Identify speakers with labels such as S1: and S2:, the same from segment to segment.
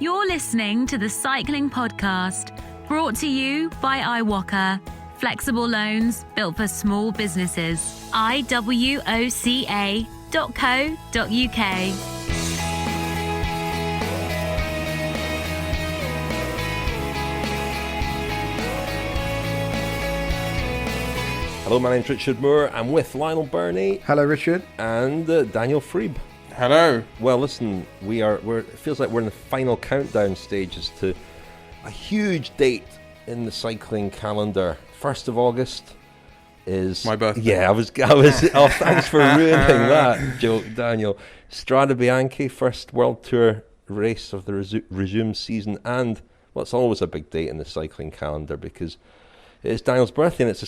S1: You're listening to the Cycling Podcast, brought to you by iWalker. Flexible loans built for small businesses. iwoca.co.uk.
S2: Hello, my name's Richard Moore. I'm with Lionel Birnie.
S3: Hello, Richard.
S2: And Daniel Friebe.
S4: Hello.
S2: Well, listen, it feels like we're in the final countdown stages to a huge date in the cycling calendar. 1st of August is
S4: my birthday.
S2: Yeah, I was. Oh, thanks for ruining that joke, Daniel. Strade Bianche, first World Tour race of the resumed season, and well, it's always a big date in the cycling calendar because it's Daniel's birthday, and it's a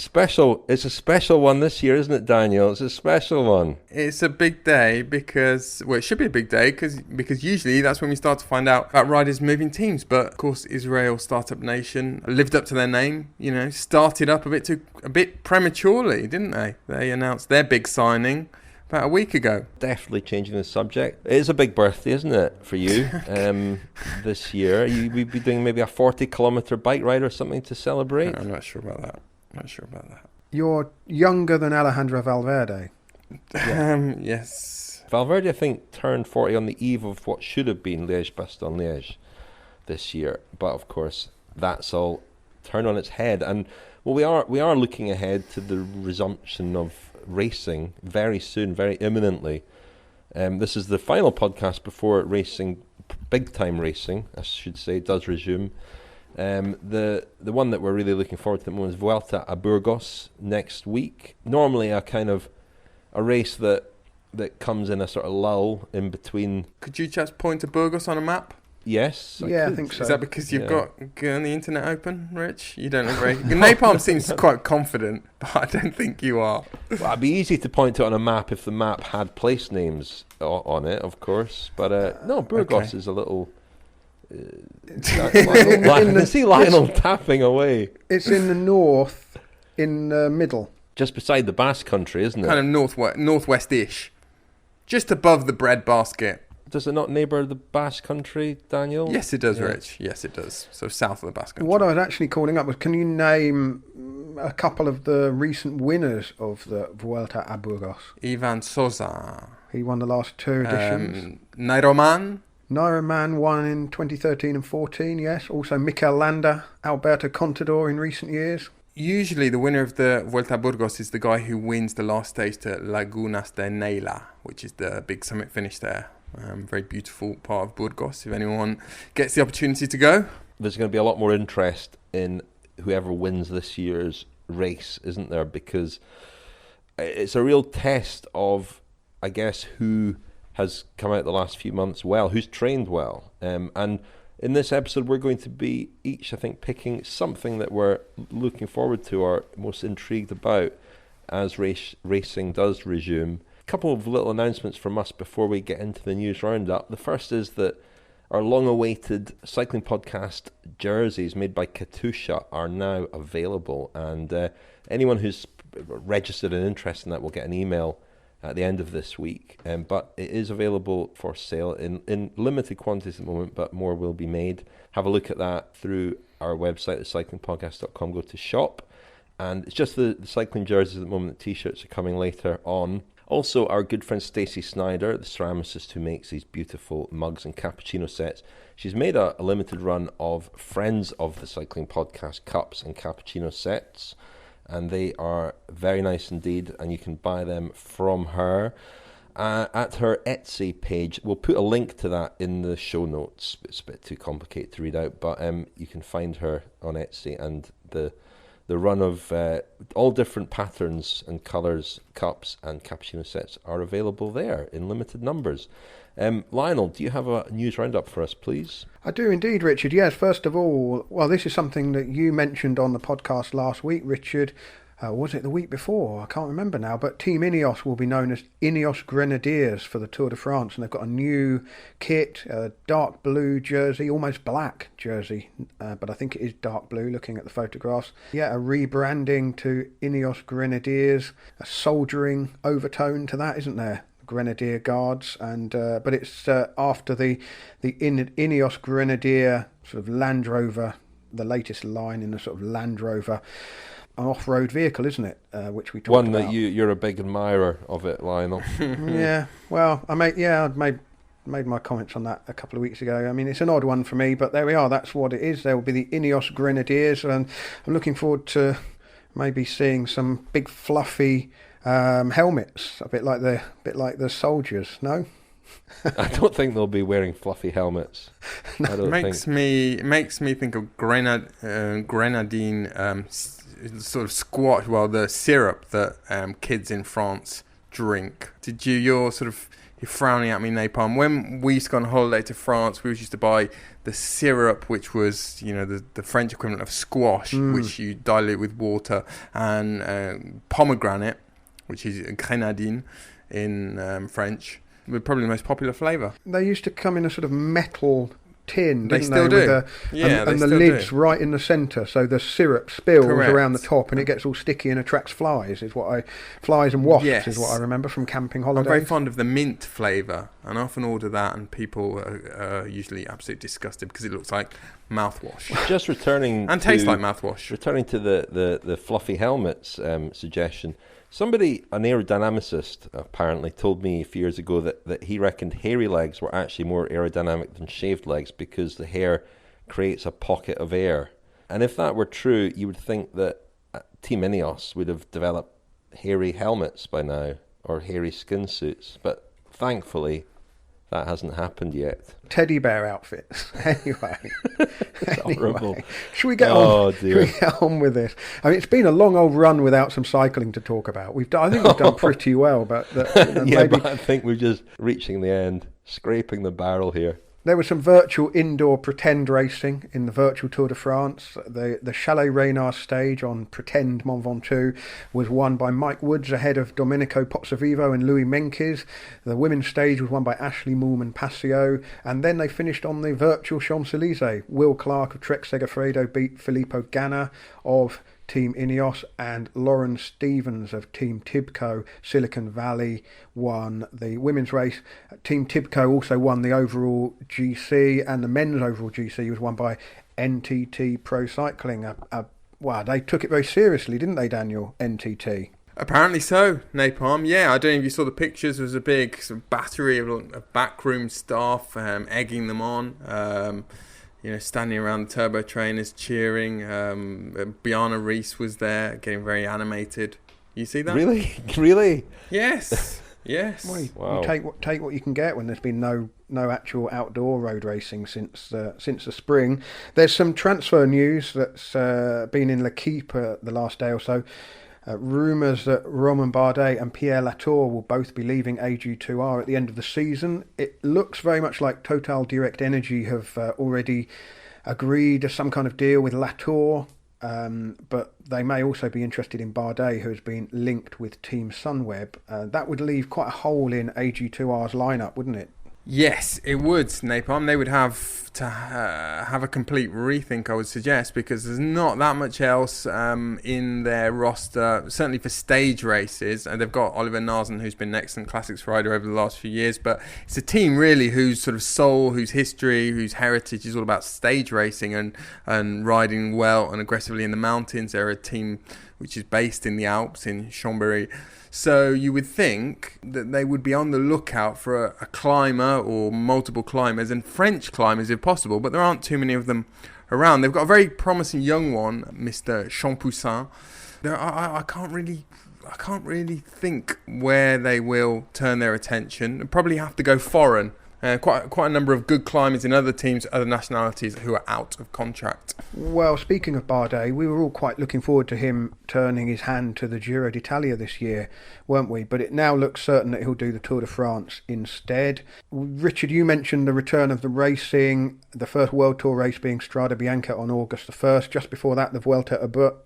S2: special one this year, isn't it, Daniel? It's a special one.
S4: It's a big day because, well, it should be a big day because usually that's when we start to find out about riders moving teams. But of course, Israel Startup Nation lived up to their name. Started up a bit prematurely, didn't they? They announced their big signing about a week ago.
S2: Definitely changing the subject. It is a big birthday, isn't it, for you this year? We'd be doing maybe a 40-kilometre bike ride or something to celebrate?
S4: I'm not sure about that.
S3: You're younger than Alejandro Valverde.
S4: Yes.
S2: Valverde, I think, turned 40 on the eve of what should have been Liège-Bastogne-Liège this year. But, of course, that's all turned on its head. And, well, we are looking ahead to the resumption of racing very soon, very imminently. This is the final podcast before racing, big time racing, I should say, does resume. The one that we're really looking forward to at the moment is Vuelta a Burgos next week. Normally a kind of a race that comes in a sort of lull in between.
S4: Could you just point to Burgos on a map?
S2: Yes.
S3: I think so.
S4: Is that because you've got the internet open, Rich? You don't agree? Napalm seems quite confident, but I don't think you are.
S2: Well, it'd be easy to point to it on a map if the map had place names on it, of course. But no, Burgos is a little. I can see Lionel tapping away.
S3: It's in the north, in the middle.
S2: Just beside the Basque Country, isn't it?
S4: Kind of northwest-ish. Just above the breadbasket.
S2: Does it not neighbour the Basque Country, Daniel?
S4: Yes, it does, Rich. Yes, it does. So south of the Basque Country.
S3: What I was actually calling up was, can you name a couple of the recent winners of the Vuelta a Burgos?
S4: Ivan Sosa.
S3: He won the last two editions.
S4: Nairo Man
S3: won in 2013 and 14, yes. Also Mikel Landa, Alberto Contador in recent years.
S4: Usually the winner of the Vuelta a Burgos is the guy who wins the last stage to Lagunas de Neila, which is the big summit finish there. Very beautiful part of Burgos, if anyone gets the opportunity to go.
S2: There's going to be a lot more interest in whoever wins this year's race, isn't there? Because it's a real test of, I guess, who has come out the last few months well, who's trained well. And in this episode, we're going to be each, I think, picking something that we're looking forward to or most intrigued about as racing does resume. Couple of little announcements from us before we get into the news roundup. The first is that our long-awaited cycling podcast jerseys made by Katusha are now available, and anyone who's registered and interested in that will get an email at the end of this week. But it is available for sale in limited quantities at the moment, but more will be made. Have a look at that through our website, thecyclingpodcast.com. Go to shop, and it's just the cycling jerseys at the moment. The t-shirts are coming later on. Also, our good friend Stacey Snyder, the ceramicist who makes these beautiful mugs and cappuccino sets, she's made a limited run of Friends of the Cycling Podcast cups and cappuccino sets, and they are very nice indeed, and you can buy them from her at her Etsy page. We'll put a link to that in the show notes. It's a bit too complicated to read out, but you can find her on Etsy, and the run of all different patterns and colours, cups and cappuccino sets are available there in limited numbers. Lionel, do you have a news roundup for us, please?
S3: I do indeed, Richard. Yes, first of all, well, this is something that you mentioned on the podcast last week, Richard. Was it the week before? I can't remember now, but Team Ineos will be known as Ineos Grenadiers for the Tour de France, and they've got a new kit, a dark blue jersey, almost black jersey, but I think it is dark blue looking at the photographs. Yeah, a rebranding to Ineos Grenadiers, a soldiering overtone to that, isn't there? Grenadier Guards, and but it's after the Ineos Grenadier sort of Land Rover, the latest line in the sort of Land Rover, an off-road vehicle, isn't it? Which we talked
S2: One
S3: about.
S2: that you're a big admirer of it, Lionel.
S3: Yeah, well, I'd made my comments on that a couple of weeks ago. I mean, it's an odd one for me, but there we are. That's what it is. There will be the Ineos Grenadiers, and I'm looking forward to maybe seeing some big fluffy helmets, a bit like the soldiers. No.
S2: I don't think they'll be wearing fluffy helmets. I don't
S4: makes me think of grenadine sort of squash. Well, the syrup that kids in France drink. You're frowning at me, Napalm. When we used to go on holiday to France, we used to buy the syrup, which was, the French equivalent of squash, which you dilute with water, and pomegranate, which is grenadine in French. Were probably the most popular flavour.
S3: They used to come in a sort of metal tin,
S4: they
S3: didn't
S4: still
S3: they?
S4: do.
S3: And the lid's right in the centre, so the syrup spills around the top, and it gets all sticky and attracts flies. Flies and wasps is what I remember from camping holidays.
S4: I'm very fond of the mint flavour, and I often order that, and people are usually absolutely disgusted because it looks like mouthwash.
S2: Just returning
S4: and tastes like mouthwash.
S2: Returning to the fluffy helmets suggestion. Somebody, an aerodynamicist, apparently told me a few years ago that he reckoned hairy legs were actually more aerodynamic than shaved legs because the hair creates a pocket of air. And if that were true, you would think that Team Ineos would have developed hairy helmets by now, or hairy skin suits. But thankfully, that hasn't happened yet.
S3: Teddy bear outfits. Anyway.
S2: Horrible.
S3: Should we get on? Should we get on with this? I mean, it's been a long old run without some cycling to talk about. I think we've done pretty well, but
S2: but I think we're just reaching the end, scraping the barrel here.
S3: There was some virtual indoor pretend racing in the virtual Tour de France. The Chalet Reynard stage on Pretend Mont Ventoux was won by Mike Woods ahead of Domenico Pozzovivo and Louis Menkes. The women's stage was won by Ashley Moolman Passio. And then they finished on the virtual Champs-Élysées. Will Clark of Trek Segafredo beat Filippo Ganna of Team Ineos, and Lauren Stevens of Team Tibco Silicon Valley won the women's race. Team Tibco also won the overall GC, and the men's overall GC was won by NTT Pro Cycling. Wow, they took it very seriously, didn't they, Daniel? NTT.
S4: Apparently so, Napalm. Yeah, I don't know if you saw the pictures. There was a big sort of battery of backroom staff egging them on. Standing around the turbo trainers cheering. Bjarne Riis was there, getting very animated. You see that?
S2: Really?
S4: Yes. Yes.
S3: Well,
S2: wow.
S3: You take what you can get when there's been no actual outdoor road racing since the spring. There's some transfer news that's been in L'Equipe the last day or so. Rumours that Romain Bardet and Pierre Latour will both be leaving AG2R at the end of the season. It looks very much like Total Direct Energy have already agreed some kind of deal with Latour, but they may also be interested in Bardet, who has been linked with Team Sunweb. That would leave quite a hole in AG2R's lineup, wouldn't it?
S4: Yes, it would, Napalm. They would have to have a complete rethink, I would suggest, because there's not that much else in their roster, certainly for stage races. And they've got Oliver Naesen, who's been an excellent classics rider over the last few years. But it's a team, really, whose sort of soul, whose history, whose heritage is all about stage racing and riding well and aggressively in the mountains. They're a team which is based in the Alps, in Chambéry. So you would think that they would be on the lookout for a climber or multiple climbers, and French climbers if possible, but there aren't too many of them around. They've got a very promising young one, Mr. Champoussin. I can't really think where they will turn their attention. They'll probably have to go foreign. Quite a number of good climbers in other teams, other nationalities who are out of contract.
S3: Well, speaking of Bardet, we were all quite looking forward to him turning his hand to the Giro d'Italia this year, weren't we? But it now looks certain that he'll do the Tour de France instead. Richard, you mentioned the return of the racing, the first World Tour race being Strada Bianca on August the 1st. Just before that, the Vuelta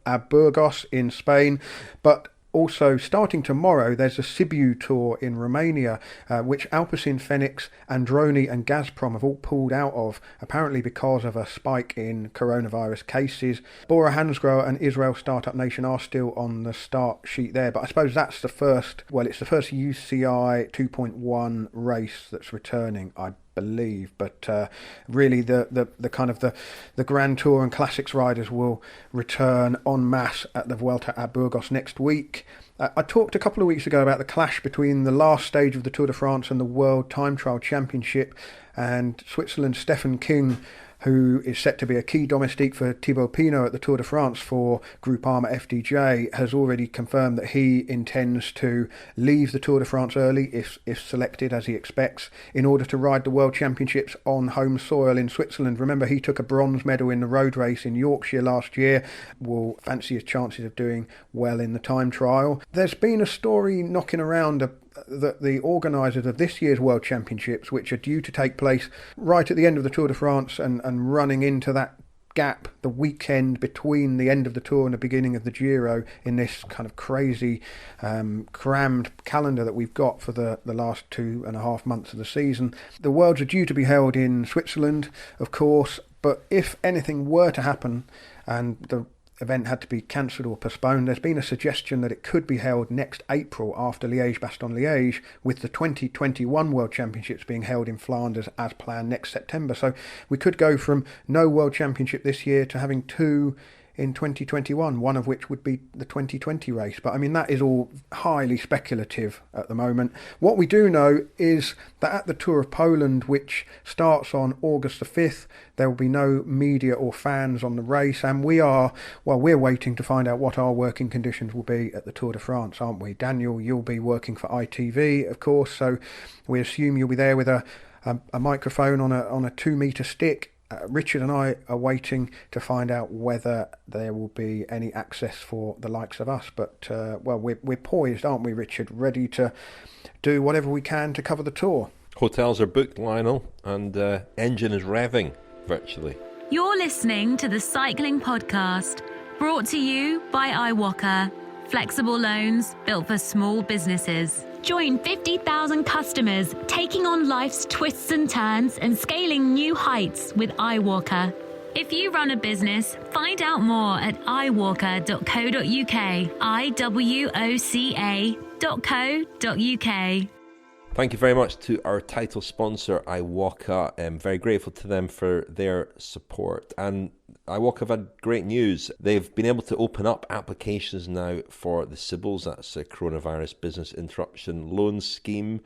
S3: at Burgos in Spain. But Also, starting tomorrow, there's a Sibiu Tour in Romania, which Alpecin Fenix, Androni and Gazprom have all pulled out of, apparently because of a spike in coronavirus cases. Bora Hansgrohe and Israel Startup Nation are still on the start sheet there, but I suppose that's the first, well, it's the first UCI 2.1 race that's returning, I believe, but really the kind of the Grand Tour and Classics riders will return en masse at the Vuelta a Burgos next week. I talked a couple of weeks ago about the clash between the last stage of the Tour de France and the World Time Trial Championship, and Switzerland's Stefan King, who is set to be a key domestique for Thibaut Pinot at the Tour de France for Groupama FDJ, has already confirmed that he intends to leave the Tour de France early, if selected as he expects, in order to ride the World Championships on home soil in Switzerland. Remember, he took a bronze medal in the road race in Yorkshire last year. Will fancy his chances of doing well in the time trial. There's been a story knocking around that the organisers of this year's World Championships, which are due to take place right at the end of the Tour de France and running into that gap, the weekend between the end of the Tour and the beginning of the Giro, in this kind of crazy crammed calendar that we've got for the last 2.5 months of the season. The Worlds are due to be held in Switzerland, of course, but if anything were to happen and the event had to be cancelled or postponed, there's been a suggestion that it could be held next April after Liège-Bastogne-Liège, with the 2021 World Championships being held in Flanders as planned next September. So we could go from no World Championship this year to having two in 2021, one of which would be the 2020 race. But I mean, that is all highly speculative at the moment. What we do know is that at the Tour of Poland, which starts on August the 5th, there will be no media or fans on the race, and we're waiting to find out what our working conditions will be at the Tour de France, aren't we? Daniel, you'll be working for ITV, of course, so we assume you'll be there with a microphone on a 2-metre stick. Richard and I are waiting to find out whether there will be any access for the likes of us. But, we're poised, aren't we, Richard? Ready to do whatever we can to cover the Tour.
S2: Hotels are booked, Lionel, and engine is revving, virtually.
S1: You're listening to the Cycling Podcast, brought to you by iWalker. Flexible loans built for small businesses. Join 50,000 customers taking on life's twists and turns and scaling new heights with iWalker. If you run a business, find out more at iWalker.co.uk, iwoca.co.uk.
S2: Thank you very much to our title sponsor, iWalker. I'm very grateful to them for their support. And iWalker have had great news. They've been able to open up applications now for the CBILS, that's a Coronavirus Business Interruption Loan Scheme.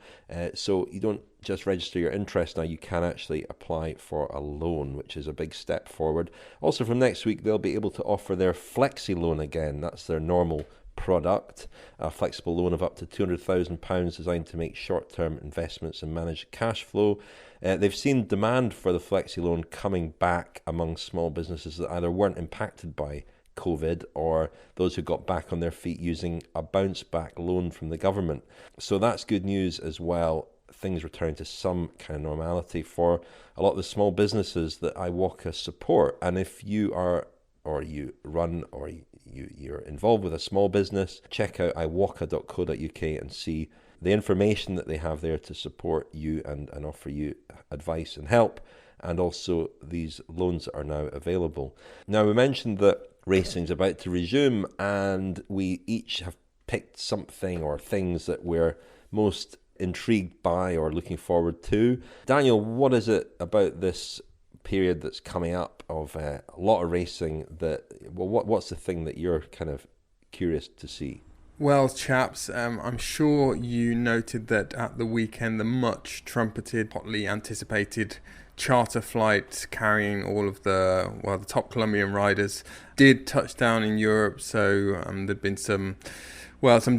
S2: So you don't just register your interest now, you can actually apply for a loan, which is a big step forward. Also from next week, they'll be able to offer their Flexi Loan again. That's their normal product, a flexible loan of up to £200,000 designed to make short-term investments and manage cash flow. They've seen demand for the flexi loan coming back among small businesses that either weren't impacted by COVID or those who got back on their feet using a bounce back loan from the government. So that's good news as well. Things return to some kind of normality for a lot of the small businesses that iWalker support. And if you are, or you run, or you're involved with a small business, check out iWalker.co.uk and see the information that they have there to support you and offer you advice and help. And also these loans are now available. Now, we mentioned that racing's about to resume, and we each have picked something or things that we're most intrigued by or looking forward to. Daniel, what is it about this period that's coming up of a lot of racing what's the thing that you're kind of curious to see?
S4: Well, chaps, I'm sure you noted that at the weekend the much trumpeted, hotly anticipated charter flight carrying all of the top Colombian riders did touch down in Europe. So there'd been some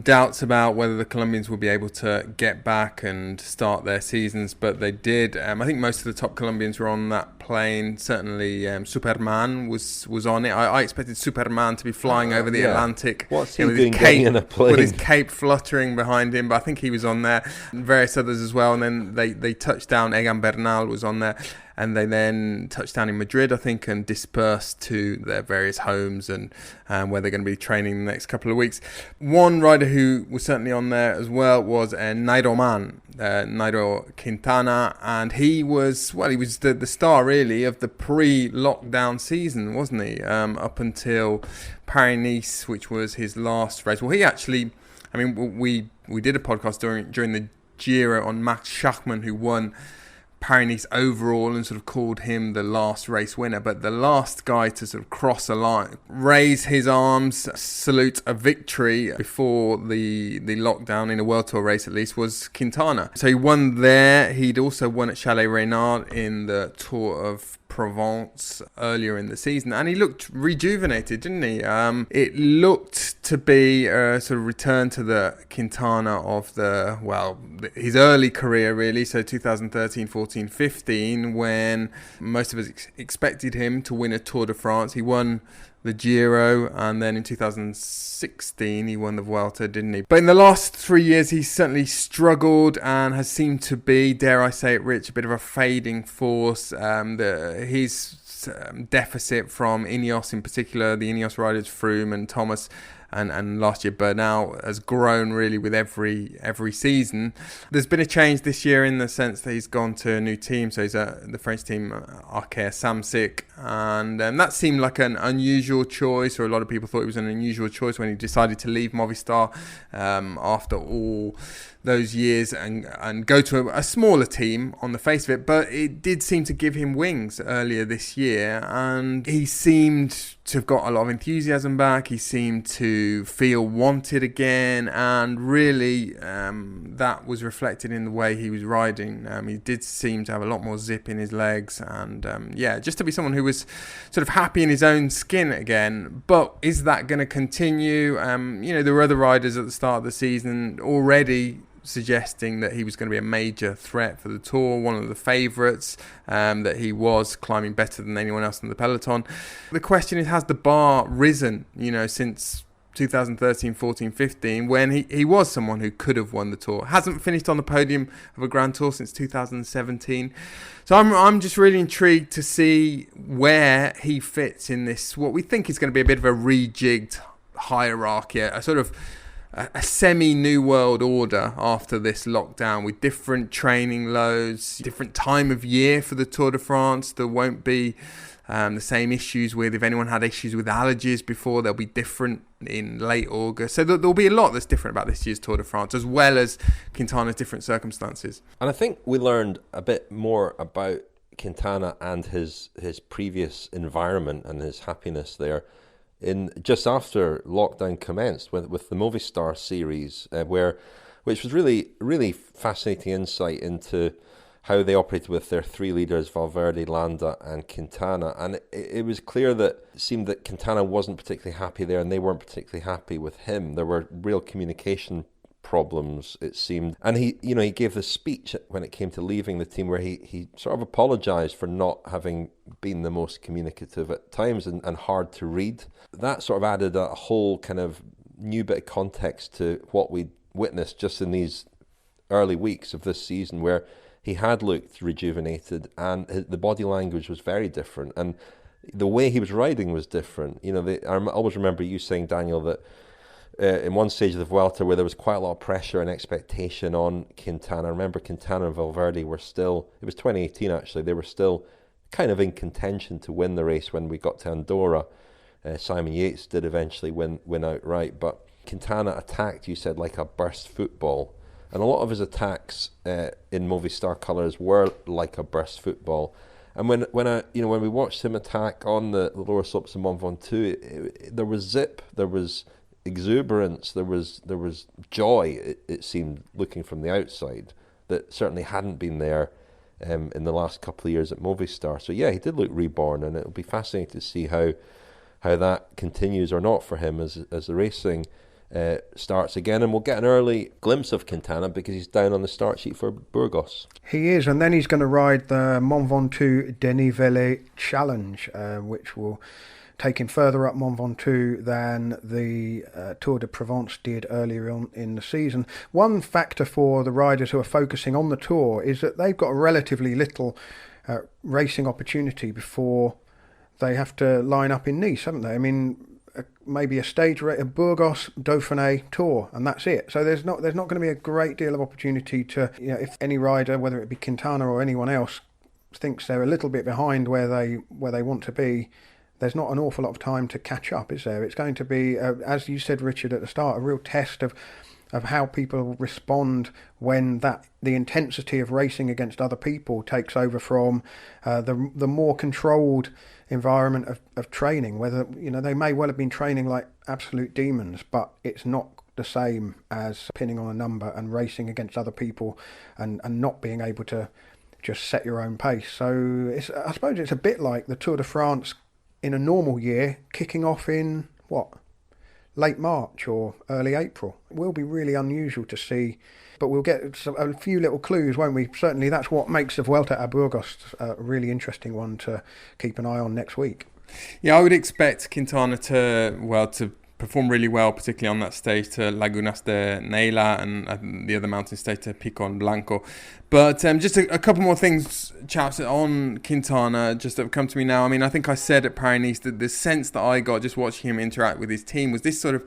S4: doubts about whether the Colombians will be able to get back and start their seasons, but they did. I think most of the top Colombians were on that plane. Certainly, Superman was on it. I expected Superman to be flying over the Atlantic.
S2: What's he doing getting in a plane?
S4: With his cape fluttering behind him, but I think he was on there. And various others as well. And then they touched down. Egan Bernal was on there. And they then touched down in Madrid, I think, and dispersed to their various homes and where they're going to be training the next couple of weeks. One rider who was certainly on there as well was Nairo Quintana, and he was the star really of the pre-lockdown season, wasn't he? Up until Paris-Nice, which was his last race. Well, he actually, I mean, we did a podcast during the Giro on Max Schachmann, who won Paris-Nice overall and sort of called him the last race winner, but the last guy to sort of cross a line, raise his arms, salute a victory before the lockdown in a World Tour race at least, was Quintana. So he won there. He'd also won at Chalet Reynard in the Tour of Provence earlier in the season, and he looked rejuvenated, didn't he? It looked to be a sort of return to the Quintana of his early career really, so 2013, 14, 15, when most of us expected him to win a Tour de France. He won the Giro, and then in 2016 he won the Vuelta, didn't he? But in the last 3 years he's certainly struggled and has seemed to be, dare I say it, Rich, a bit of a fading force. His deficit from Ineos in particular, the Ineos riders Froome and Thomas, and last year Bernal, has grown really with every season. There's been a change this year in the sense that he's gone to a new team. So he's the French team Arkéa-Samsic, and that seemed like an unusual choice, or a lot of people thought it was an unusual choice when he decided to leave Movistar after all those years and go to a smaller team on the face of it. But it did seem to give him wings earlier this year, and he seemed to have got a lot of enthusiasm back. He seemed to feel wanted again, and really that was reflected in the way he was riding. He did seem to have a lot more zip in his legs, and just to be someone who was sort of happy in his own skin again. But is that going to continue? There were other riders at the start of the season already suggesting that he was going to be a major threat for the Tour, one of the favourites, that he was climbing better than anyone else in the peloton. The question is, has the bar risen, since 2013, 14, 15, when he was someone who could have won the Tour? Hasn't finished on the podium of a Grand Tour since 2017. So I'm just really intrigued to see where he fits in this, what we think is going to be a bit of a rejigged hierarchy, a sort of a semi-new world order after this lockdown, with different training loads, different time of year for the Tour de France. There won't be the same issues with, if anyone had issues with allergies before, they'll be different in late August. So there'll be a lot that's different about this year's Tour de France, as well as Quintana's different circumstances.
S2: And I think we learned a bit more about Quintana and his previous environment and his happiness there in just after lockdown commenced with the Movistar series, which was really, really fascinating insight into how they operated with their three leaders, Valverde, Landa and Quintana. And it was clear that it seemed that Quintana wasn't particularly happy there, and they weren't particularly happy with him. There were real communication problems, it seemed. And he gave this speech when it came to leaving the team where he sort of apologised for not having been the most communicative at times and hard to read. That sort of added a whole kind of new bit of context to what we witnessed just in these early weeks of this season, where he had looked rejuvenated and the body language was very different and the way he was riding was different. I always remember you saying, Daniel, that in one stage of the Vuelta where there was quite a lot of pressure and expectation on Quintana. I remember Quintana and Valverde were still, it was 2018 actually, they were still kind of in contention to win the race when we got to Andorra. Simon Yates did eventually win outright, but Quintana attacked, you said, like a burst football. And a lot of his attacks in Movistar colours were like a burst football. And when we watched him attack on the lower slopes of Mont Ventoux, there was zip, there was exuberance, there was joy, it seemed, looking from the outside, that certainly hadn't been there in the last couple of years at Movistar. So yeah, he did look reborn, and it'll be fascinating to see how that continues or not for him as the racing starts again, and we'll get an early glimpse of Quintana because he's down on the start sheet for Burgos.
S3: He is, and then he's going to ride the Mont Ventoux Dénivelé Challenge, which will take him further up Mont Ventoux than the Tour de Provence did earlier on in the season. One factor for the riders who are focusing on the Tour is that they've got relatively little racing opportunity before they have to line up in Nice, haven't they? I mean, maybe a stage race, a Burgos, Dauphiné, Tour, and that's it. So there's not going to be a great deal of opportunity to, if any rider, whether it be Quintana or anyone else, thinks they're a little bit behind where they want to be, there's not an awful lot of time to catch up, is there? It's going to be, as you said, Richard, at the start, a real test of how people respond when the intensity of racing against other people takes over from the more controlled environment of training. Whether they may well have been training like absolute demons, but it's not the same as pinning on a number and racing against other people and not being able to just set your own pace. So I suppose it's a bit like the Tour de France in a normal year kicking off in late March or early April. It will be really unusual to see, but we'll get a few little clues, won't we? Certainly that's what makes the Vuelta a Burgos a really interesting one to keep an eye on next week.
S4: Yeah, I would expect Quintana to perform really well, particularly on that stage to Lagunas de Neila and the other mountain stage to Picon Blanco. But just a couple more things, chaps, on Quintana, just that have come to me now. I mean, I think I said at Paris-Nice that the sense that I got just watching him interact with his team was this sort of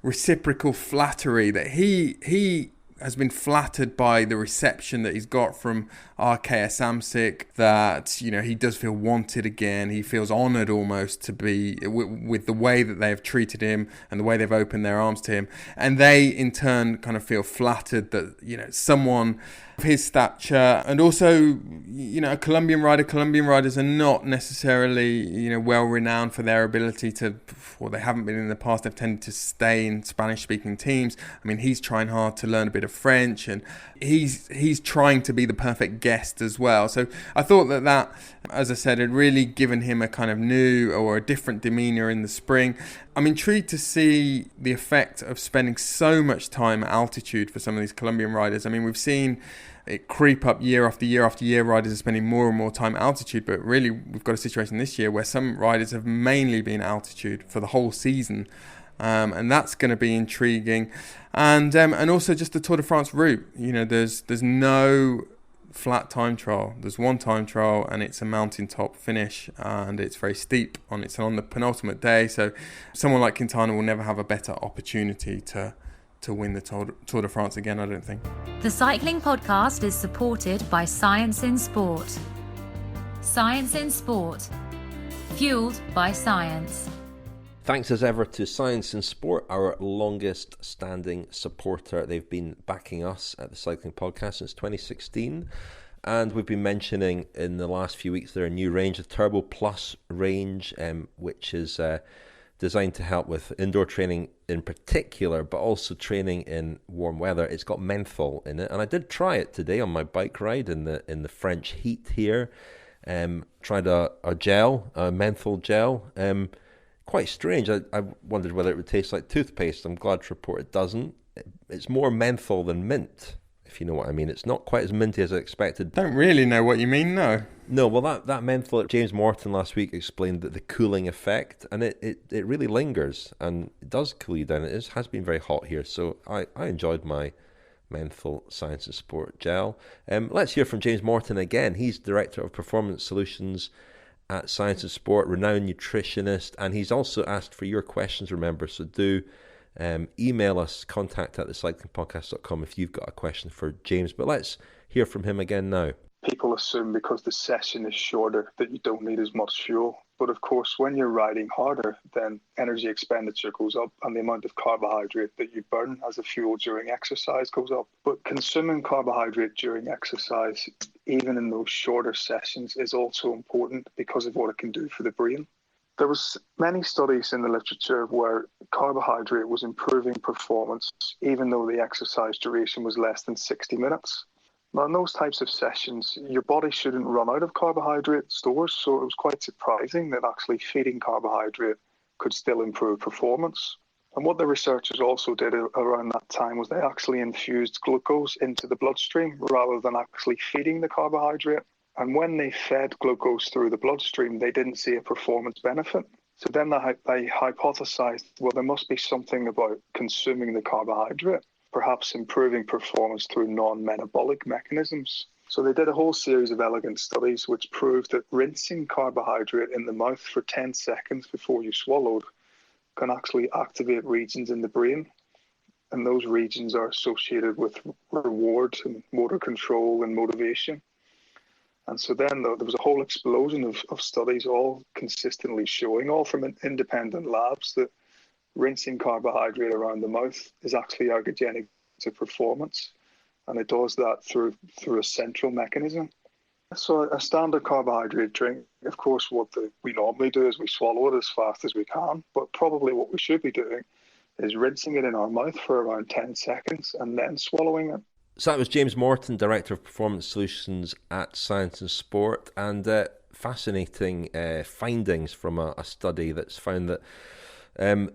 S4: reciprocal flattery that he has been flattered by the reception that he's got from Arkéa-Samsic, that, he does feel wanted again. He feels honoured almost to be with the way that they have treated him and the way they've opened their arms to him. And they, in turn, kind of feel flattered that, someone of his stature, and also, a Colombian rider. Colombian riders are not necessarily, well renowned for their ability to, or they haven't been in the past. They've tended to stay in Spanish-speaking teams. I mean, he's trying hard to learn a bit of French, and he's trying to be the perfect guest as well. So I thought that, as I said, had really given him a kind of new or a different demeanour in the spring. I'm intrigued to see the effect of spending so much time at altitude for some of these Colombian riders. I mean, we've seen it creep up year after year after year. Riders are spending more and more time at altitude, but really we've got a situation this year where some riders have mainly been at altitude for the whole season. And that's going to be intriguing. And also just the Tour de France route. There's no flat time trial. There's one time trial, and it's a mountaintop finish, and it's very steep. It's on the penultimate day, so someone like Quintana will never have a better opportunity to win the Tour de France again, I don't think.
S1: The Cycling Podcast is supported by Science in Sport. Science in Sport. Fueled by science.
S2: Thanks as ever to Science in Sport, our longest standing supporter. They've been backing us at the Cycling Podcast since 2016. And we've been mentioning in the last few weeks their new range, the Turbo Plus range, which is designed to help with indoor training in particular, but also training in warm weather. It's got menthol in it, and I did try it today on my bike ride in the French heat here. Tried a menthol gel. Quite strange. I wondered whether it would taste like toothpaste. I'm glad to report it doesn't. It's more menthol than mint, if you know what I mean. It's not quite as minty as I expected.
S4: Don't really know what you mean, no.
S2: No, well, that menthol, James Morton last week explained that the cooling effect, and it really lingers, and it does cool you down. It has been very hot here, so I enjoyed my menthol Science and Sport gel. Let's hear from James Morton again. He's Director of Performance Solutions at Science and Sport, renowned nutritionist, and he's also asked for your questions, remember, so do email us, contact@thecyclingpodcast.com if you've got a question for James. But let's hear from him again now.
S5: People assume because the session is shorter that you don't need as much fuel. But of course, when you're riding harder, then energy expenditure goes up and the amount of carbohydrate that you burn as a fuel during exercise goes up. But consuming carbohydrate during exercise, even in those shorter sessions, is also important because of what it can do for the brain. There was many studies in the literature where carbohydrate was improving performance, even though the exercise duration was less than 60 minutes. Now, in those types of sessions, your body shouldn't run out of carbohydrate stores, so it was quite surprising that actually feeding carbohydrate could still improve performance. And what the researchers also did around that time was they actually infused glucose into the bloodstream rather than actually feeding the carbohydrate. And when they fed glucose through the bloodstream, they didn't see a performance benefit. So then they hypothesized, well, there must be something about consuming the carbohydrate, perhaps improving performance through non-metabolic mechanisms. So they did a whole series of elegant studies which proved that rinsing carbohydrate in the mouth for 10 seconds before you swallowed can actually activate regions in the brain. And those regions are associated with reward and motor control and motivation. And so then there was a whole explosion of studies all consistently showing, all from independent labs, that rinsing carbohydrate around the mouth is actually ergogenic to performance. And it does that through a central mechanism. So a standard carbohydrate drink, of course, what we normally do is we swallow it as fast as we can, but probably what we should be doing is rinsing it in our mouth for around 10 seconds and then swallowing it.
S2: So that was James Morton, Director of Performance Solutions at Science and Sport, and fascinating findings from a study that's found that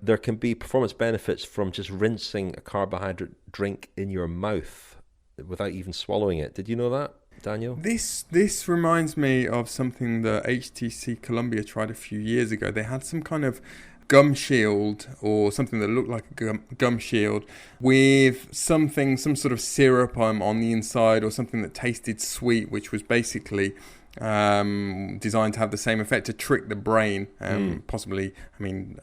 S2: there can be performance benefits from just rinsing a carbohydrate drink in your mouth without even swallowing it. Did you know that, Daniel?
S4: This reminds me of something that HTC Colombia tried a few years ago. They had some kind of gum shield or something that looked like a gum shield with some sort of syrup on the inside, or something that tasted sweet, which was basically designed to have the same effect, to trick the brain. Possibly, I mean,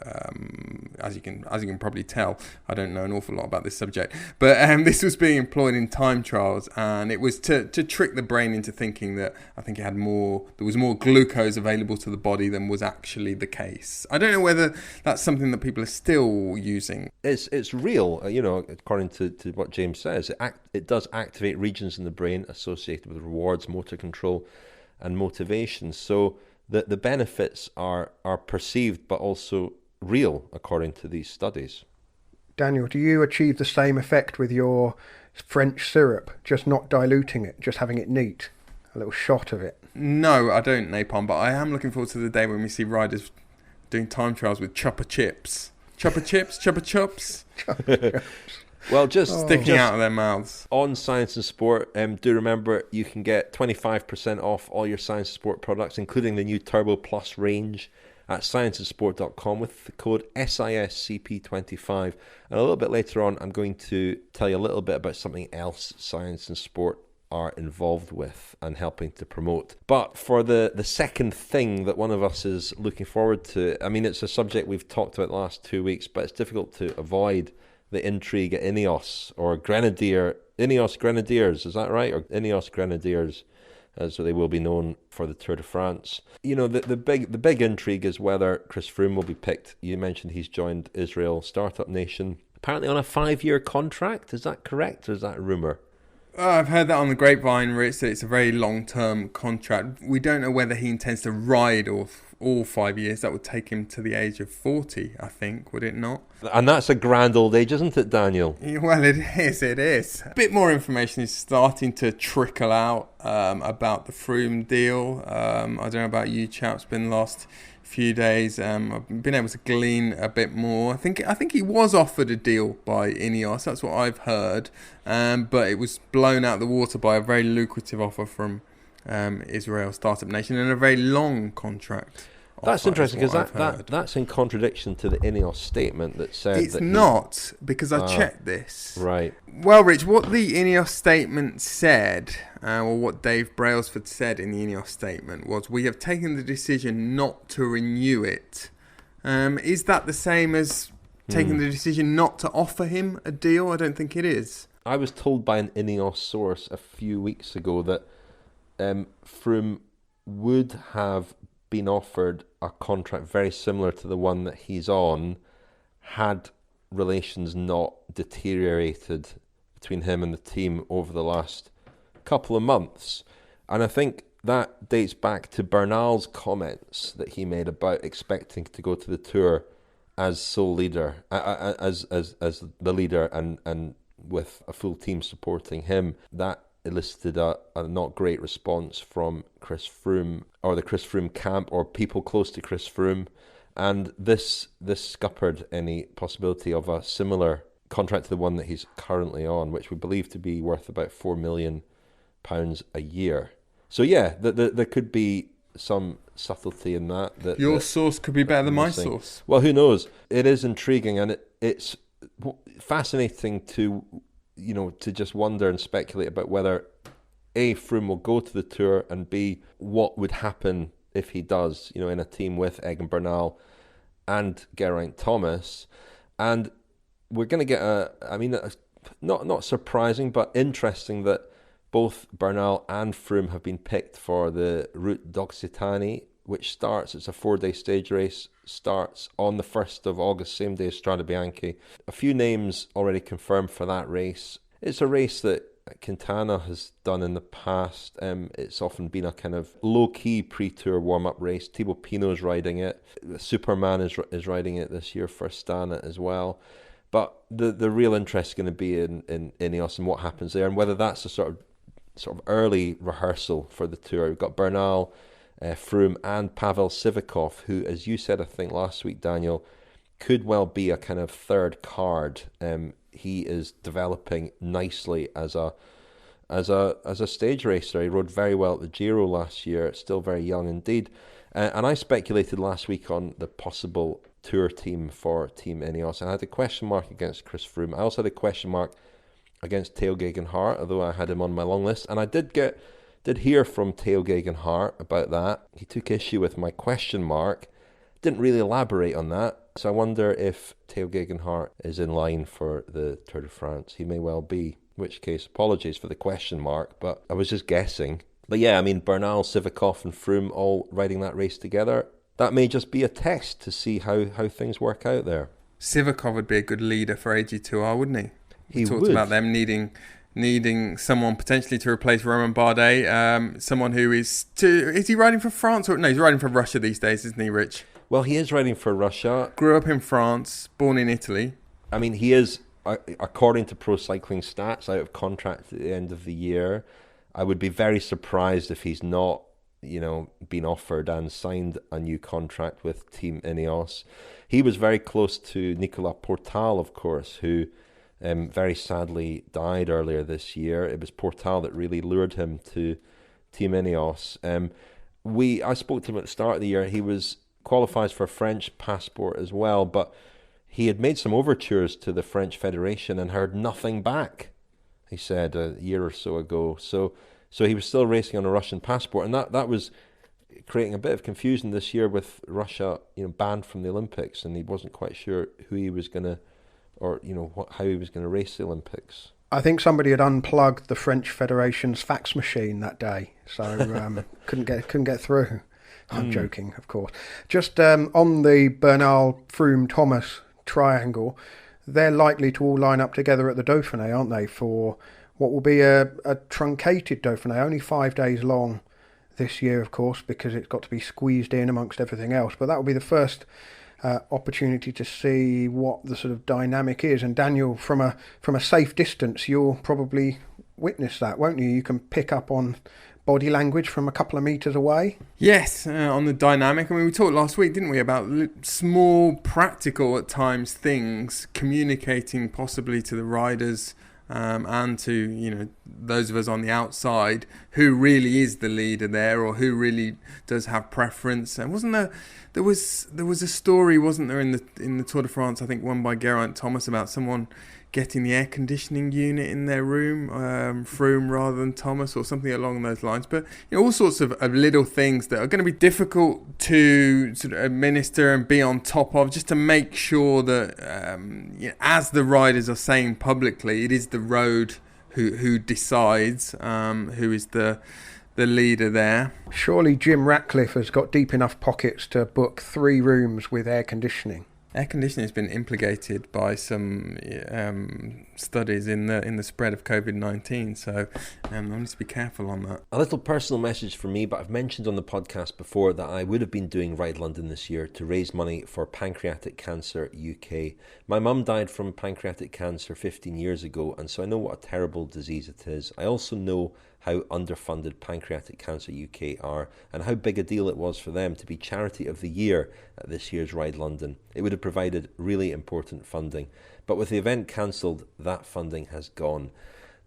S4: as you can probably tell, I don't know an awful lot about this subject, but this was being employed in time trials, and it was to trick the brain into thinking that, I think there was more glucose available to the body than was actually the case. I don't know whether that's something that people are still using.
S2: It's real, according to what James says. It does activate regions in the brain associated with rewards, motor control, and motivation. So the benefits are perceived but also real, according to these studies.
S3: Daniel, do you achieve the same effect with your French syrup, just not diluting it, just having it neat, a little shot of it?
S4: No, I don't, Napalm, but I am looking forward to the day when we see riders doing time trials with chopper chips. Chopper chips, chopper chops.
S2: Well, just
S4: sticking out of their mouths.
S2: On Science and Sport, do remember you can get 25% off all your Science and Sport products, including the new Turbo Plus range, at scienceandsport.com with the code SISCP25. And a little bit later on, I'm going to tell you a little bit about something else Science and Sport are involved with and helping to promote. But for the second thing that one of us is looking forward to, I mean, it's a subject we've talked about the last 2 weeks, but it's difficult to avoid the intrigue at Ineos, or Ineos Grenadiers, is that right? Or Ineos Grenadiers, as they will be known for the Tour de France. The big intrigue is whether Chris Froome will be picked. You mentioned he's joined Israel Startup Nation, apparently on a 5-year contract. Is that correct, or is that a rumour?
S4: I've heard that on the grapevine, Rich, that it's a very long-term contract. We don't know whether he intends to ride all 5 years. That would take him to the age of 40, I think, would it not?
S2: And that's a grand old age, isn't it, Daniel?
S4: Well, it is. A bit more information is starting to trickle out about the Froome deal. I don't know about you chaps, been the last few days. I've been able to glean a bit more. I think he was offered a deal by Ineos, that's what I've heard, but it was blown out the water by a very lucrative offer from Israel Startup Nation, and a very long contract.
S2: That's interesting, because that's in contradiction to the Ineos statement that said
S4: it's not, because I checked this.
S2: Right.
S4: Well, Rich, what the Ineos statement said, or what Dave Brailsford said in the Ineos statement, was, we have taken the decision not to renew it. Is that the same as taking the decision not to offer him a deal? I don't think it is.
S2: I was told by an Ineos source a few weeks ago that Froome would have been offered a contract very similar to the one that he's on, had relations not deteriorated between him and the team over the last couple of months. And I think that dates back to Bernal's comments that he made about expecting to go to the Tour as sole leader, as the leader, and with a full team supporting him. That elicited a not great response from Chris Froome, or the Chris Froome camp, or people close to Chris Froome. And this scuppered any possibility of a similar contract to the one that he's currently on, which we believe to be worth about £4 million a year. So yeah, there could be some subtlety in that.
S4: Your source could be better than my source.
S2: Well, who knows? It is intriguing, and it's fascinating to just wonder and speculate about whether A, Froome will go to the Tour, and B, what would happen if he does, in a team with Egan Bernal and Geraint Thomas. And we're going to get not surprising, but interesting that both Bernal and Froome have been picked for the Route d'Occitanie, which it's a 4-day stage race, starts on the 1st of August, same day as Strade Bianche. A few names already confirmed for that race. It's a race that Quintana has done in the past. It's often been a kind of low-key pre-tour warm-up race. Thibaut Pinot's riding it. Superman is riding it this year for Astana as well. But the real interest is going to be in Ineos and what happens there, and whether that's a sort of early rehearsal for the Tour. We've got Bernal, Froome and Pavel Sivakov, who, as you said, I think last week, Daniel, could well be a kind of third card. He is developing nicely as a stage racer. He rode very well at the Giro last year, still very young indeed. And I speculated last week on the possible Tour team for Team Ineos. I had a question mark against Chris Froome. I also had a question mark against Theo Gegenhardt, although I had him on my long list. And I did hear from Theo Gegenhardt about that. He took issue with my question mark, didn't really elaborate on that. So I wonder if Theo Gegenhardt is in line for the Tour de France. He may well be, in which case apologies for the question mark, but I was just guessing. But yeah, Bernal, Sivakov and Froome all riding that race together. That may just be a test to see how things work out there.
S4: Sivakov would be a good leader for AG2R, wouldn't he?
S2: He
S4: talked
S2: would.
S4: About them needing someone potentially to replace Romain Bardet, someone who is he riding for France? No, he's riding for Russia these days, isn't he, Rich?
S2: Well, he is riding for Russia.
S4: Grew up in France, born in Italy.
S2: He is, according to Pro Cycling Stats, out of contract at the end of the year. I would be very surprised if he's not, been offered and signed a new contract with Team Ineos. He was very close to Nicolas Portal, of course, who very sadly died earlier this year. It was Portal that really lured him to Team Ineos. I spoke to him at the start of the year. He qualifies for a French passport as well, but he had made some overtures to the French Federation and heard nothing back, he said a year or so ago. So he was still racing on a Russian passport, and that was creating a bit of confusion this year with Russia, banned from the Olympics, and he wasn't quite sure who he was going to, or how he was going to race the Olympics.
S3: I think somebody had unplugged the French Federation's fax machine that day, so couldn't get through. I'm joking, of course. Just on the Bernal, Froome, Thomas triangle, they're likely to all line up together at the Dauphiné, aren't they, for what will be a truncated Dauphiné, only 5 days long this year, of course, because it's got to be squeezed in amongst everything else. But that will be the first opportunity to see what the sort of dynamic is. And Daniel, from a safe distance, you'll probably witness that, won't you? You can pick up on body language from a couple of metres away.
S4: Yes, on the dynamic. We talked last week, didn't we, about small, practical at times things, communicating possibly to the riders and to those of us on the outside who really is the leader there, or who really does have preference. And wasn't there was a story, wasn't there, in the Tour de France, I think won by Geraint Thomas, about someone getting the air conditioning unit in their room, Froome rather than Thomas, or something along those lines. But all sorts of little things that are going to be difficult to sort of administer and be on top of, just to make sure that, as the riders are saying publicly, it is the road who decides who is the leader there.
S3: Surely Jim Ratcliffe has got deep enough pockets to book 3 rooms with air conditioning.
S4: Air conditioning has been implicated by some studies in the spread of COVID-19, so I need to be careful on that.
S2: A little personal message for me, but I've mentioned on the podcast before that I would have been doing Ride London this year to raise money for Pancreatic Cancer UK. My mum died from pancreatic cancer 15 years ago, and so I know what a terrible disease it is. I also know how underfunded Pancreatic Cancer UK are and how big a deal it was for them to be Charity of the Year at this year's Ride London. It would have provided really important funding, but with the event cancelled, that funding has gone.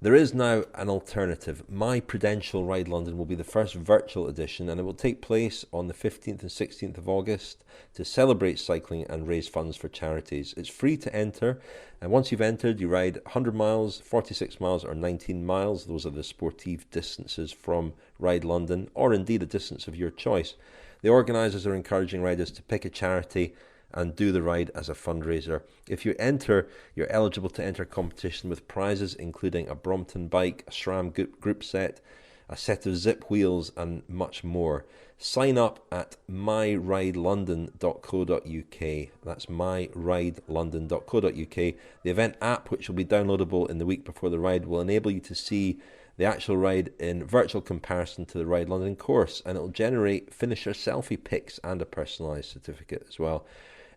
S2: There is now an alternative. My Prudential Ride London will be the first virtual edition, and it will take place on the 15th and 16th of August to celebrate cycling and raise funds for charities. It's free to enter, and once you've entered, you ride 100 miles, 46 miles or 19 miles. Those are the sportive distances from Ride London, or indeed a distance of your choice. The organisers are encouraging riders to pick a charity and do the ride as a fundraiser. If you enter, you're eligible to enter a competition with prizes including a Brompton bike, a SRAM group set, a set of zip wheels and much more. Sign up at myridelondon.co.uk. That's myridelondon.co.uk. The event app, which will be downloadable in the week before the ride, will enable you to see the actual ride in virtual comparison to the Ride London course, and it will generate finisher selfie pics and a personalised certificate as well.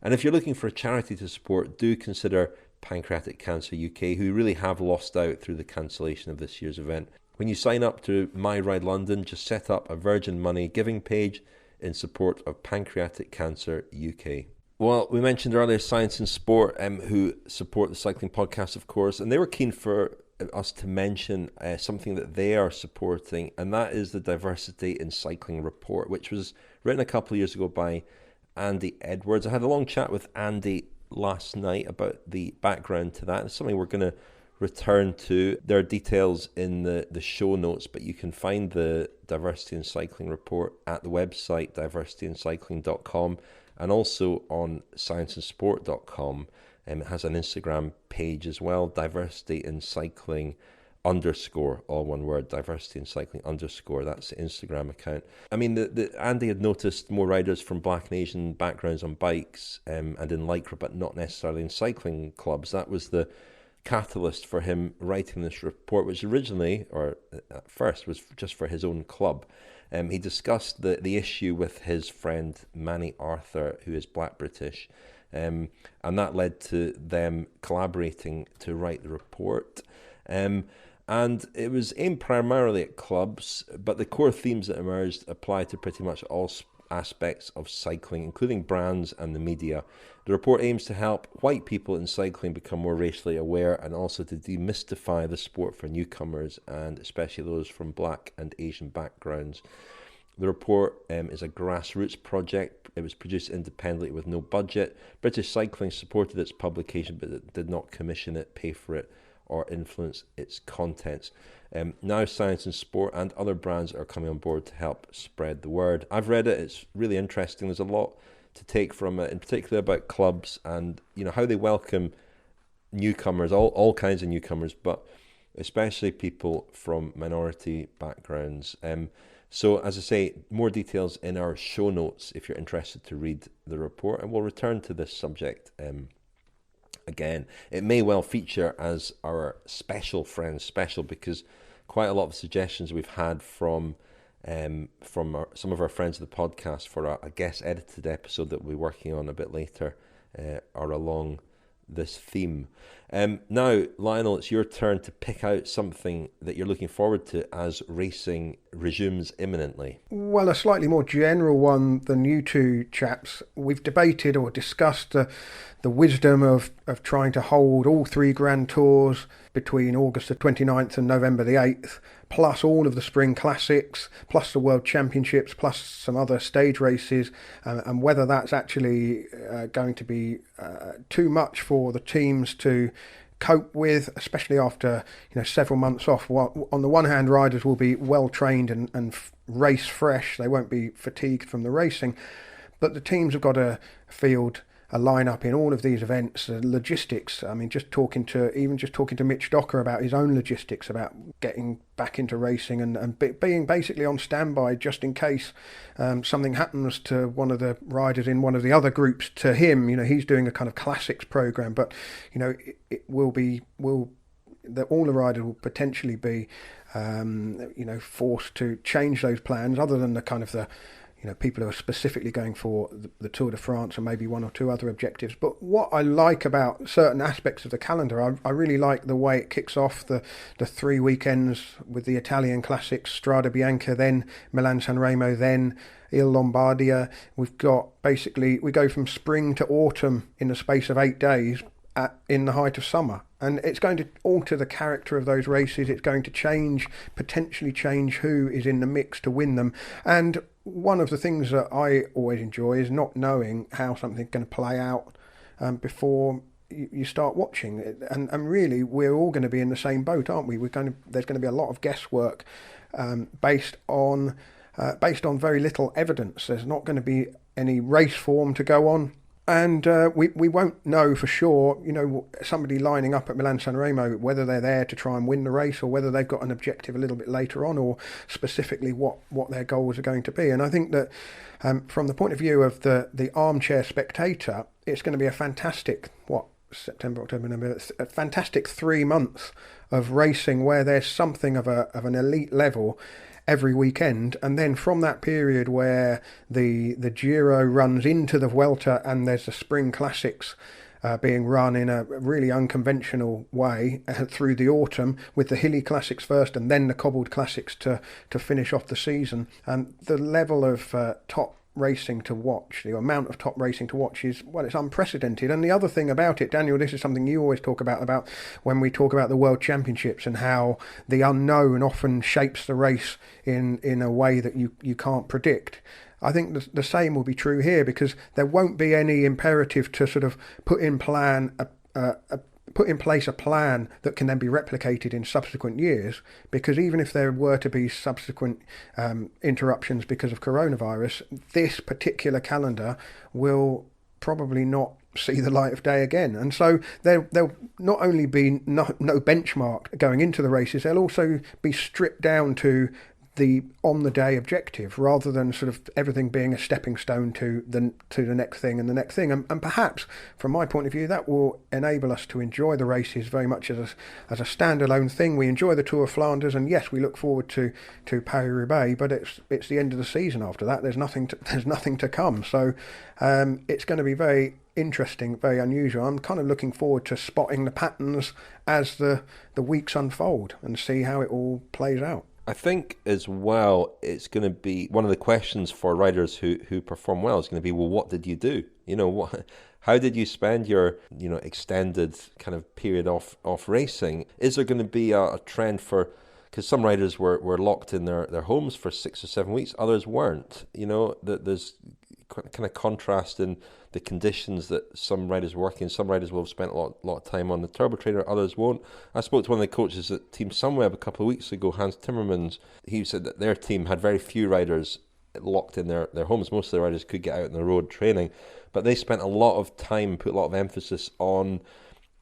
S2: And if you're looking for a charity to support, do consider Pancreatic Cancer UK, who really have lost out through the cancellation of this year's event. When you sign up to My Ride London, just set up a Virgin Money giving page in support of Pancreatic Cancer UK. Well, we mentioned earlier Science and Sport, who support the cycling podcast, of course, and they were keen for us to mention something that they are supporting, and that is the Diversity in Cycling report, which was written a couple of years ago by Andy Edwards. I had a long chat with Andy last night about the background to that. It's something we're going to return to. There are details in the show notes, but you can find the Diversity in Cycling report at the website diversityincycling.com and also on scienceandsport.com. It has an Instagram page as well, Diversity in Cycling _, all one word, Diversity in Cycling _. That's the Instagram account. I mean, Andy had noticed more riders from Black and Asian backgrounds on bikes and in Lycra, but not necessarily in cycling clubs. That was the catalyst for him writing this report, which originally, or at first, was just for his own club. He discussed the issue with his friend Manny Arthur, who is Black British, and that led to them collaborating to write the report. And it was aimed primarily at clubs, but the core themes that emerged apply to pretty much all aspects of cycling, including brands and the media. The report aims to help white people in cycling become more racially aware and also to demystify the sport for newcomers, and especially those from Black and Asian backgrounds. The report is a grassroots project. It was produced independently with no budget. British Cycling supported its publication, but it did not commission it, pay for it, or influence its contents. Now Science and Sport and other brands are coming on board to help spread the word. I've read it. It's really interesting. There's a lot to take from it, in particular about clubs and how they welcome newcomers, all kinds of newcomers, but especially people from minority backgrounds. So as I say, more details in our show notes if you're interested to read the report, and we'll return to this subject again. It may well feature as our special friends special, because quite a lot of suggestions we've had from some of our friends of the podcast for a guest edited episode that we'll be working on a bit later are along this theme. Now, Lionel, it's your turn to pick out something that you're looking forward to as racing resumes imminently.
S3: Well, a slightly more general one than you two chaps. We've debated or discussed the wisdom of trying to hold all three Grand Tours between August the 29th and November the 8th, plus all of the Spring Classics, plus the World Championships, plus some other stage races, and whether that's actually going to be too much for the teams to cope with, especially after several months off. Well, on the one hand, riders will be well trained and race fresh; they won't be fatigued from the racing, but the teams have got to field a lineup in all of these events, logistics. I mean, just talking to Mitch Docker about his own logistics, about getting back into racing and being basically on standby just in case something happens to one of the riders in one of the other groups to him. He's doing a kind of classics program, but it will that all the riders will potentially be forced to change those plans, other than the kind of the people who are specifically going for the Tour de France and maybe one or two other objectives. But what I like about certain aspects of the calendar, I really like the way it kicks off the 3 weekends with the Italian classics, Strada Bianca, then Milan-San Remo, then Il Lombardia. We've got we go from spring to autumn in the space of 8 days in the height of summer. And it's going to alter the character of those races. It's going to potentially change who is in the mix to win them. And one of the things that I always enjoy is not knowing how something's going to play out before you start watching it. And really, we're all going to be in the same boat, aren't we? There's going to be a lot of guesswork based on very little evidence. There's not going to be any race form to go on. And we won't know for sure, somebody lining up at Milan-San Remo, whether they're there to try and win the race or whether they've got an objective a little bit later on, or specifically what their goals are going to be. And I think that from the point of view of the armchair spectator, it's going to be a fantastic, September, October, November, a fantastic 3 months of racing where there's something of an elite level every weekend. And then from that period where the Giro runs into the Vuelta and there's the spring classics being run in a really unconventional way through the autumn, with the hilly classics first and then the cobbled classics to finish off the season, the level of top racing to watch, the amount of top racing to watch is, it's unprecedented. And the other thing about it, Daniel, this is something you always talk about when we talk about the World Championships and how the unknown often shapes the race in a way that you can't predict. I think the same will be true here, because there won't be any imperative to sort of put in place a plan that can then be replicated in subsequent years, because even if there were to be subsequent interruptions because of coronavirus, this particular calendar will probably not see the light of day again. And so there'll not only be no benchmark going into the races, they'll also be stripped down to the on-the-day objective, rather than sort of everything being a stepping stone to the next thing and the next thing. And perhaps, from my point of view, that will enable us to enjoy the races very much as a standalone thing. We enjoy the Tour of Flanders, and yes, we look forward to Paris-Roubaix, but it's the end of the season after that. There's nothing to come. So it's going to be very interesting, very unusual. I'm kind of looking forward to spotting the patterns as the weeks unfold and see how it all plays out.
S2: I think as well, it's going to be one of the questions for riders who perform well is going to be, well, what did you do? How did you spend your extended kind of period off racing? Is there going to be a trend for, because some riders were locked in their homes for 6 or 7 weeks, others weren't. There's kind of contrast in the conditions that some riders work in. Some riders will have spent a lot of time on the turbo trainer, others won't. I spoke to one of the coaches at Team Sunweb a couple of weeks ago, Hans Timmermans. He said that their team had very few riders locked in their homes. Most of the riders could get out on the road training, but they spent a lot of time, put a lot of emphasis on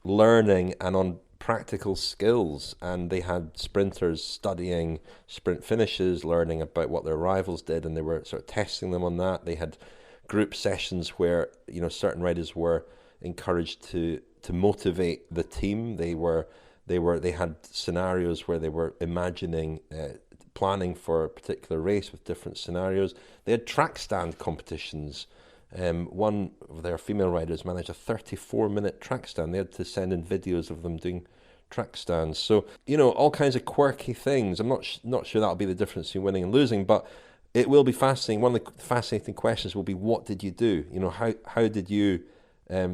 S2: learning and on practical skills, and they had sprinters studying sprint finishes, learning about what their rivals did, and they were sort of testing them on that. They had group sessions where certain riders were encouraged to motivate the team. They had scenarios where they were imagining planning for a particular race with different scenarios. They had track stand competitions. One of their female riders managed a 34-minute track stand. They had to send in videos of them doing track stands. So, all kinds of quirky things. I'm not sure that'll be the difference between winning and losing, but it will be fascinating. One of the fascinating questions will be, what did you do? How did you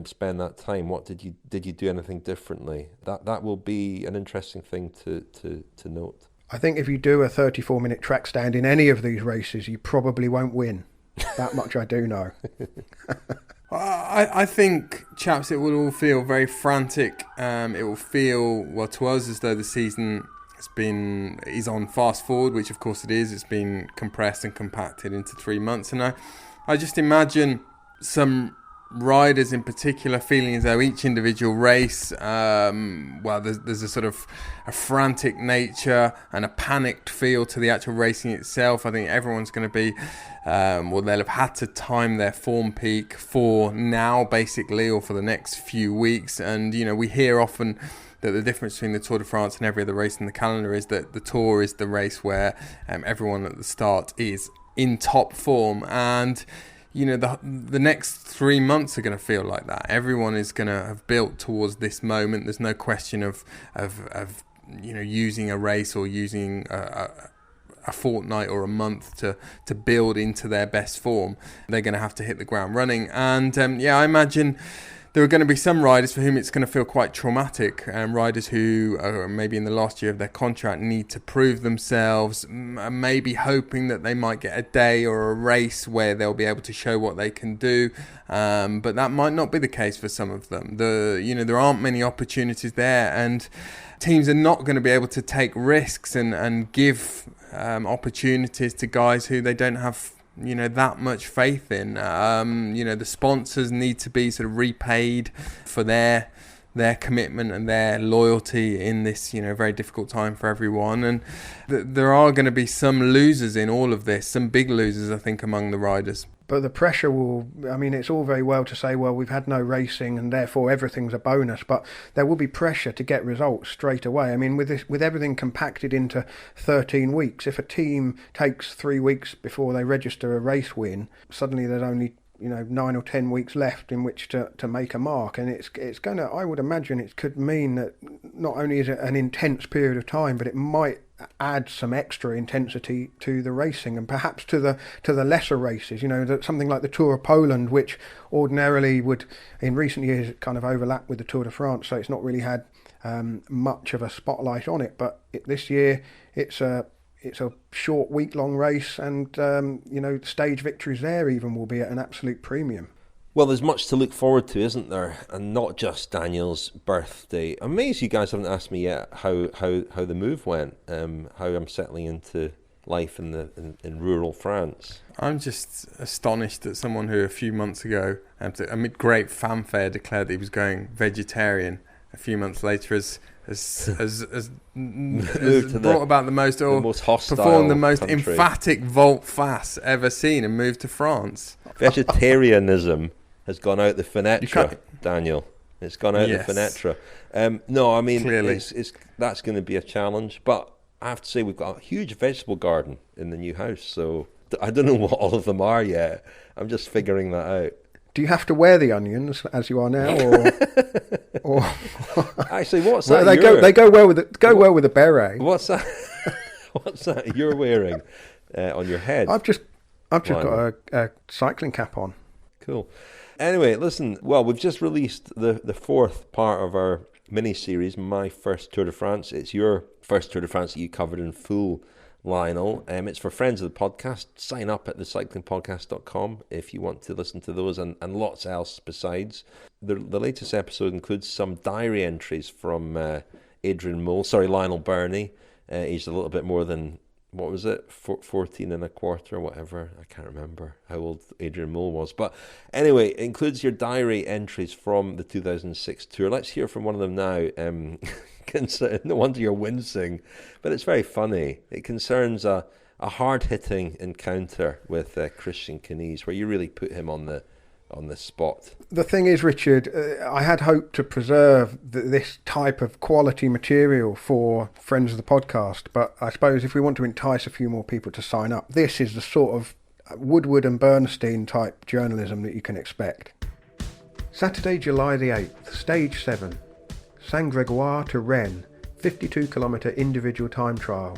S2: spend that time? What did you do anything differently? That will be an interesting thing to note.
S3: I think if you do a 34-minute track stand in any of these races, you probably won't win. That much I do know.
S4: I think, chaps, it will all feel very frantic. It will feel, well, to us as though the season is on fast forward, which of course it is. It's been compressed and compacted into 3 months, and I just imagine some riders in particular feeling as though each individual race, there's a sort of a frantic nature and a panicked feel to the actual racing itself. I think everyone's going to be, they'll have had to time their form peak for now, basically, or for the next few weeks. And, we hear often that the difference between the Tour de France and every other race in the calendar is that the Tour is the race where everyone at the start is in top form. And the next 3 months are going to feel like that. Everyone is going to have built towards this moment. There's no question of using a race or using a fortnight or a month to build into their best form. They're going to have to hit the ground running. And I imagine there are going to be some riders for whom it's going to feel quite traumatic, riders who are maybe in the last year of their contract need to prove themselves, maybe hoping that they might get a day or a race where they'll be able to show what they can do, but that might not be the case for some of them. There aren't many opportunities there, and teams are not going to be able to take risks and give opportunities to guys who they don't have that much faith in. The sponsors need to be sort of repaid for their commitment and their loyalty in this very difficult time for everyone. And there are going to be some losers in all of this, some big losers, I think, among the riders.
S3: But the pressure it's all very well to say, well, we've had no racing and therefore everything's a bonus, but there will be pressure to get results straight away. I mean, with everything compacted into 13 weeks, if a team takes 3 weeks before they register a race win, suddenly there's only 9 or 10 weeks left in which to make a mark, and it's going to, I would imagine, it could mean that not only is it an intense period of time, but it might add some extra intensity to the racing and perhaps to the lesser races. That something like the Tour of Poland, which ordinarily would in recent years kind of overlap with the Tour de France, so it's not really had much of a spotlight on it. But this year it's a short week-long race, and stage victories there even will be at an absolute premium.
S2: Well, there's much to look forward to, isn't there? And not just Daniel's birthday. I'm amazed you guys haven't asked me yet how the move went, how I'm settling into life in rural France.
S4: I'm just astonished that someone who a few months ago, amid great fanfare, declared that he was going vegetarian, a few months later has brought about the most hostile, performed the most country. Emphatic volte-face ever seen, and moved to France.
S2: Vegetarianism has gone out the Fenetra, Daniel. It's gone out the Fenetra. No, I mean, clearly. That's going to be a challenge. But I have to say, we've got a huge vegetable garden in the new house, so I don't know what all of them are yet. I'm just figuring that out.
S3: Do you have to wear the onions as you are now, or
S2: actually, what's that?
S3: They go well with the beret.
S2: What's that? What's that you're wearing on your head?
S3: I've just got a cycling cap on.
S2: Cool. Anyway, listen. Well, we've just released the fourth part of our mini series, My First Tour de France. It's your first Tour de France that you covered in full, Lionel. It's for friends of the podcast. Sign up at thecyclingpodcast.com if you want to listen to those and lots else besides. The latest episode includes some diary entries from Lionel Birnie. He's a little bit more than, what was it, 14 and a quarter or whatever. I can't remember how old Adrian Mole was. But anyway, it includes your diary entries from the 2006 Tour. Let's hear from one of them now. No wonder you're wincing, but it's very funny. It concerns a hard-hitting encounter with Christian Knies, where you really put him on the spot.
S3: The thing is, Richard, I had hoped to preserve this type of quality material for friends of the podcast, but I suppose if we want to entice a few more people to sign up, this is the sort of Woodward and Bernstein type journalism that you can expect. Saturday, July the 8th, Stage 7. Saint-Grégoire to Rennes, 52-kilometre individual time trial.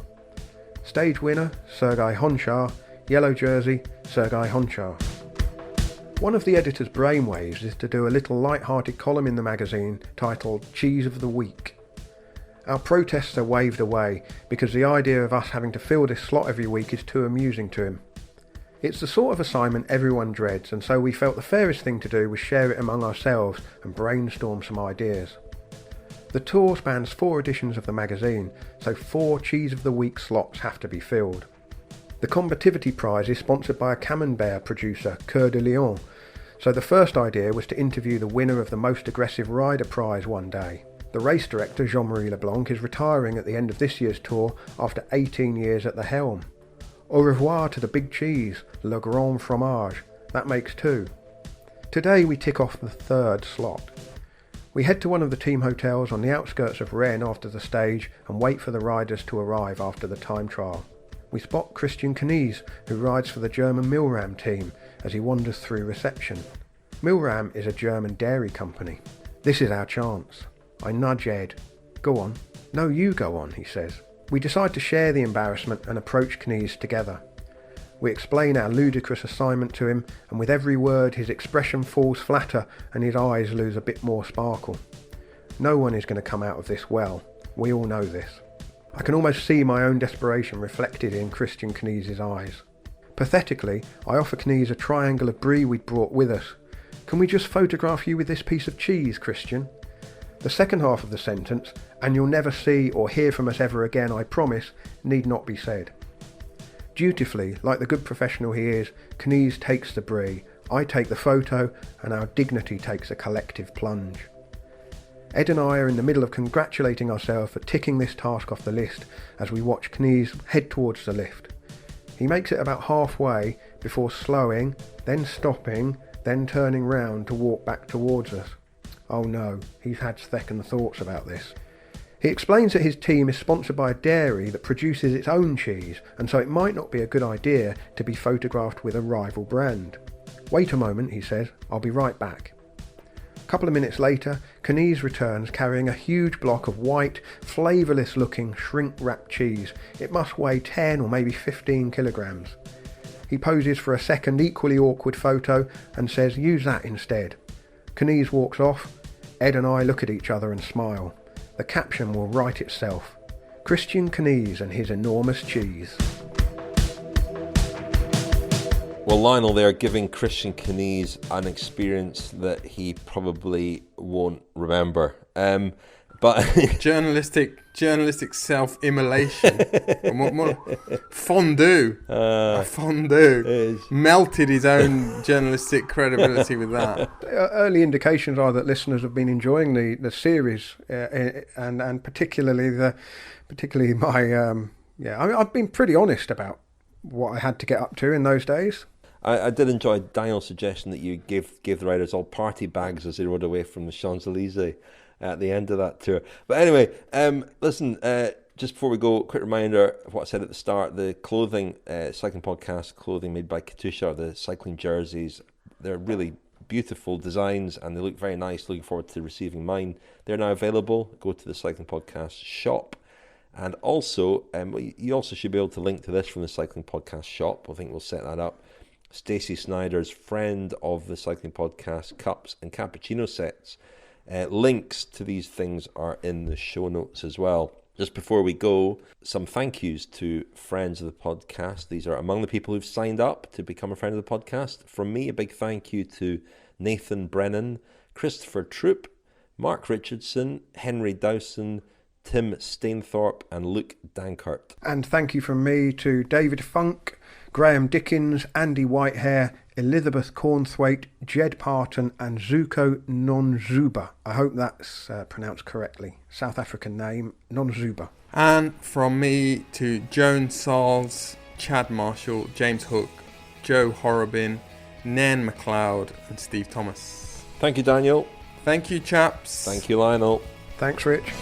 S3: Stage winner, Sergei Honchar. Yellow jersey, Sergei Honchar. One of the editor's brainwaves is to do a little light-hearted column in the magazine titled Cheese of the Week. Our protests are waved away because the idea of us having to fill this slot every week is too amusing to him. It's the sort of assignment everyone dreads, and so we felt the fairest thing to do was share it among ourselves and brainstorm some ideas. The tour spans 4 editions of the magazine, so 4 Cheese of the Week slots have to be filled. The Combativity Prize is sponsored by a Camembert producer, Coeur de Lion, so the first idea was to interview the winner of the Most Aggressive Rider Prize one day. The race director, Jean-Marie Leblanc, is retiring at the end of this year's tour after 18 years at the helm. Au revoir to the big cheese, le grand fromage. That makes 2. Today we tick off the 3rd slot. We head to one of the team hotels on the outskirts of Rennes after the stage and wait for the riders to arrive after the time trial. we spot Christian Knies, who rides for the German Milram team, as he wanders through reception. Milram is a German dairy company. This is our chance. I nudge Ed. Go on. No, you go on, he says. We decide to share the embarrassment and approach Knies together. We explain our ludicrous assignment to him, and with every word his expression falls flatter and his eyes lose a bit more sparkle. No one is going to come out of this well. We all know this. I can almost see my own desperation reflected in Christian Knies' eyes. Pathetically, I offer Knies a triangle of brie we'd brought with us. Can we just photograph you with this piece of cheese, Christian? The second half of the sentence, and you'll never see or hear from us ever again, I promise, need not be said. Dutifully, like the good professional he is, Knies takes the brie, I take the photo, and our dignity takes a collective plunge. Ed and I are in the middle of congratulating ourselves for ticking this task off the list as we watch Knies head towards the lift. He makes it about halfway before slowing, then stopping, then turning round to walk back towards us. Oh no, he's had second thoughts about this. He explains that his team is sponsored by a dairy that produces its own cheese, and so it might not be a good idea to be photographed with a rival brand. Wait a moment, he says, I'll be right back. A couple of minutes later, Knies returns carrying a huge block of white, flavourless looking shrink-wrapped cheese. It must weigh 10 or maybe 15 kilograms. He poses for a second equally awkward photo and says use that instead. Knies walks off. Ed and I look at each other and smile. The caption will write itself. Christian Knies and his enormous cheese.
S2: Well, Lionel there giving Christian Knies an experience that he probably won't remember. But
S4: journalistic self-immolation. Fondue. Fondue. Melted his own journalistic credibility with that.
S3: Early indications are that listeners have been enjoying the series, and particularly my I've been pretty honest about what I had to get up to in those days.
S2: I did enjoy Daniel's suggestion that you give the riders all party bags as they rode away from the Champs-Elysees at the end of that tour. But anyway, listen, just before we go, quick reminder of what I said at the start. The clothing, cycling podcast clothing made by Katusha, the cycling jerseys, they're really beautiful designs and they look very nice. Looking forward to receiving mine. They're now available. Go to the Cycling Podcast shop. And also, you also should be able to link to this from the Cycling Podcast shop. I think we'll set that up. Stacey Snyder's friend of the Cycling Podcast cups and cappuccino sets. Links to these things are in the show notes as well. Just before we go, some thank yous to friends of the podcast. These are among the people who've signed up to become a friend of the podcast. From me, a big thank you to Nathan Brennan, Christopher Troop, Mark Richardson, Henry Dowson, Tim Stainthorpe and Luke Dankert.
S3: And thank you from me to David Funk, Graham Dickens, Andy Whitehair, Elizabeth Cornthwaite, Jed Parton and Zuko Nonzuba. I hope that's pronounced correctly. South African name, Nonzuba.
S4: And from me to Joan Sarles, Chad Marshall, James Hook, Joe Horrobin, Nan McLeod and Steve Thomas.
S2: Thank you, Daniel.
S4: Thank you, chaps.
S2: Thank you, Lionel.
S3: Thanks, Rich.